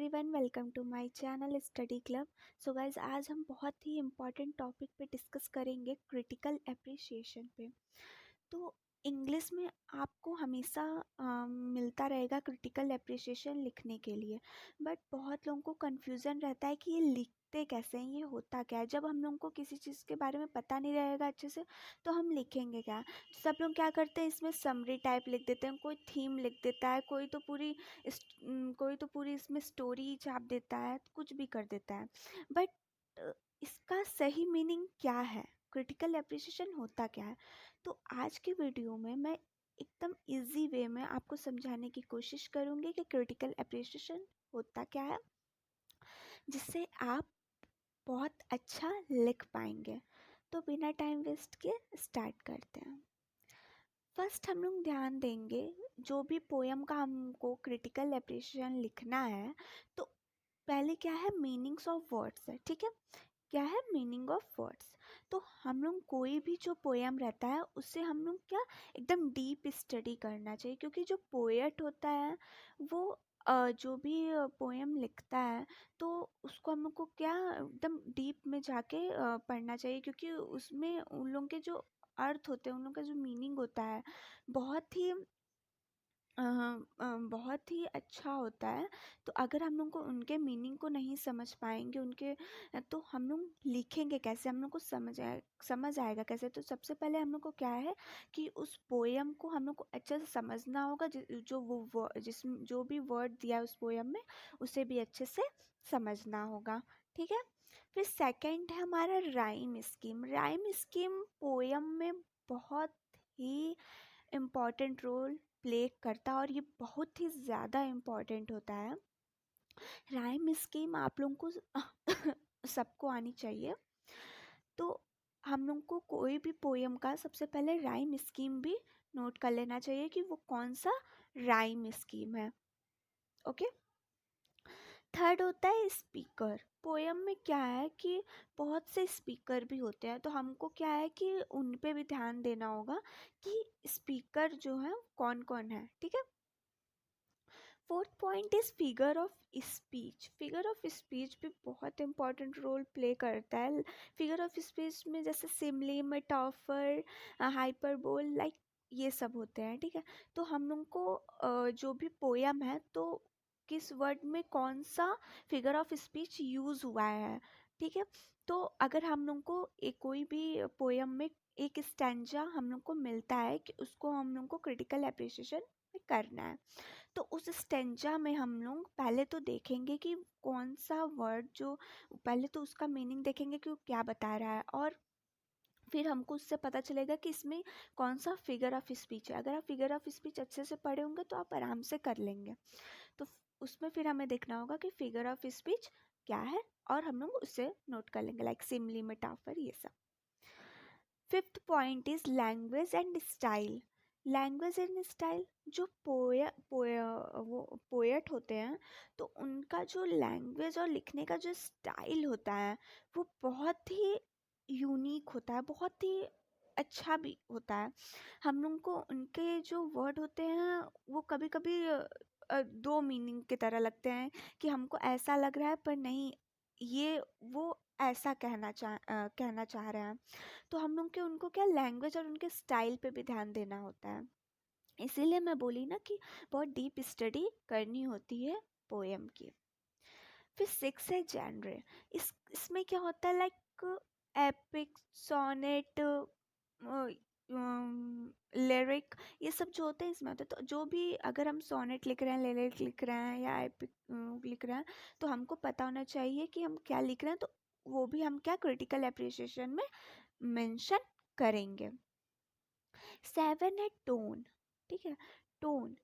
Everyone, welcome to my channel study club. So guys, आज हम बहुत ही इम्पोर्टेंट टॉपिक पे डिस्कस करेंगे, क्रिटिकल एप्रिसिएशन पे। तो इंग्लिश में आपको हमेशा मिलता रहेगा क्रिटिकल एप्रिसिएशन लिखने के लिए, बट बहुत लोगों को कन्फ्यूज़न रहता है कि ये लिखते कैसे हैं, ये होता क्या है। जब हम लोगों को किसी चीज़ के बारे में पता नहीं रहेगा अच्छे से, तो हम लिखेंगे क्या। सब लोग क्या करते हैं, इसमें समरी टाइप लिख देते हैं, कोई थीम लिख देता है, कोई तो पूरी इसमें स्टोरी छाप देता है, कुछ भी कर देता है। बट इसका सही मीनिंग क्या है, क्रिटिकल एप्रिसिएशन होता क्या है। तो आज की वीडियो में मैं एकदम इजी वे में आपको समझाने की कोशिश करूँगी कि क्रिटिकल एप्रिसिएशन होता क्या है, जिससे आप बहुत अच्छा लिख पाएंगे। तो बिना टाइम वेस्ट के स्टार्ट करते हैं। फर्स्ट हम लोग ध्यान देंगे, जो भी पोयम का हमको क्रिटिकल एप्रिसिएशन लिखना है, तो पहले क्या है, मीनिंग्स ऑफ वर्ड्स है। ठीक है, क्या है मीनिंग ऑफ वर्ड्स। तो हम लोग कोई भी जो पोयम रहता है उससे हम लोग क्या एकदम डीप स्टडी करना चाहिए, क्योंकि जो पोएट होता है वो जो भी पोयम लिखता है, तो उसको हम लोग को क्या एकदम डीप में जाके पढ़ना चाहिए, क्योंकि उसमें उन लोगों के जो अर्थ होते हैं, उन लोगों का जो मीनिंग होता है, बहुत ही बहुत ही अच्छा होता है। तो अगर हम लोग को उनके मीनिंग को नहीं समझ पाएंगे तो हम लोग लिखेंगे कैसे, हम लोग को समझ आएगा कैसे। तो सबसे पहले हम लोग को क्या है कि उस पोयम को हम लोग को अच्छे से समझना होगा, जो भी वर्ड दिया है उस पोयम में, उसे भी अच्छे से समझना होगा। ठीक है, फिर सेकंड है हमारा rhyme scheme. Rhyme scheme poem में बहुत ही इम्पॉर्टेंट रोल प्ले करता है, और ये बहुत ही ज़्यादा इम्पॉर्टेंट होता है। राइम स्कीम आप लोगों को सबको आनी चाहिए। तो हम लोग को कोई भी पोयम का सबसे पहले राइम स्कीम भी नोट कर लेना चाहिए कि वो कौन सा राइम स्कीम है। ओके, थर्ड होता है स्पीकर। पोयम में क्या है कि बहुत से स्पीकर भी होते हैं, तो हमको क्या है कि उन पे भी ध्यान देना होगा कि स्पीकर जो है कौन कौन है। ठीक है, fourth point is figure of speech. Figure of speech भी बहुत इंपॉर्टेंट रोल प्ले करता है। फिगर ऑफ स्पीच में जैसे सिमली, मेटाफर, हाइपरबोल, लाइक ये सब होते हैं। ठीक है, तो हम लोग को जो भी पोयम है, तो किस वर्ड में कौन सा फिगर ऑफ स्पीच यूज हुआ है। ठीक है, तो अगर हम लोग को कोई भी पोयम में एक स्टैंजा हम लोग को मिलता है कि उसको हम लोग को क्रिटिकल एप्रिसिएशन करना है, तो उस स्टेंजा में हम लोग पहले तो देखेंगे कि कौन सा वर्ड, जो पहले तो उसका मीनिंग देखेंगे कि वो क्या बता रहा है, और फिर हमको उससे पता चलेगा कि इसमें कौन सा फिगर ऑफ स्पीच है। अगर आप फिगर ऑफ स्पीच अच्छे से पढ़े होंगे तो आप आराम से कर लेंगे। तो उसमें फिर हमें देखना होगा कि फिगर ऑफ स्पीच क्या है, और हम लोग उससे नोट कर लेंगे, लाइक सिमली, मेटाफर, ये सब। Fifth point is language and style. Language and style, जो वो पोएट होते हैं, तो उनका जो लैंग्वेज और लिखने का जो स्टाइल होता है, वो बहुत ही यूनिक होता है, बहुत ही अच्छा भी होता है। हम लोग को उनके जो वर्ड होते हैं, वो कभी कभी दो मीनिंग की तरह लगते हैं, कि हमको ऐसा लग रहा है पर नहीं, ये वो ऐसा कहना चाह रहे हैं। तो हम लोग के उनको क्या लैंग्वेज और उनके स्टाइल पे भी ध्यान देना होता है। इसीलिए मैं बोली ना कि बहुत डीप स्टडी करनी होती है पोएम की। फिर सिक्स है जेनरे। इसमें क्या होता है, लाइक एपिक, सोनेट, लिरिक, ये सब जो होते हैं इसमें होते हैं। तो जो भी, अगर हम सोनेट लिख रहे हैं, लिरिक लिख रहे हैं, या एपिक लिख रहे हैं, तो हमको पता होना चाहिए कि हम क्या लिख रहे हैं, तो वो भी हम क्या क्रिटिकल एप्रिसिएशन में मेंशन करेंगे। सेवन है टोन। ठीक है, टोन,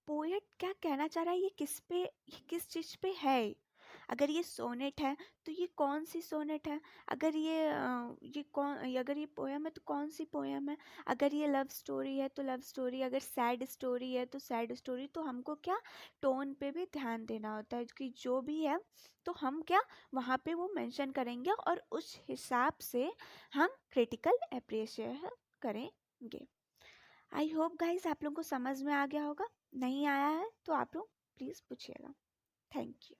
पोएट क्या कहना चाह रहा है, ये किस चीज़ पे है। अगर ये सोनेट है तो ये कौन सी सोनेट है। अगर ये पोयम है तो कौन सी पोयम है। अगर ये लव स्टोरी है तो लव स्टोरी, अगर सैड स्टोरी है तो सैड स्टोरी। तो हमको क्या टोन पे भी ध्यान देना होता है, कि जो भी है तो हम क्या वहाँ पे वो मेंशन करेंगे, और उस हिसाब से हम क्रिटिकल एप्रिसिएशन करेंगे। आई होप गाइस आप लोगों को समझ में आ गया होगा। नहीं आया है तो आप लोग प्लीज़ पूछिएगा। Thank you.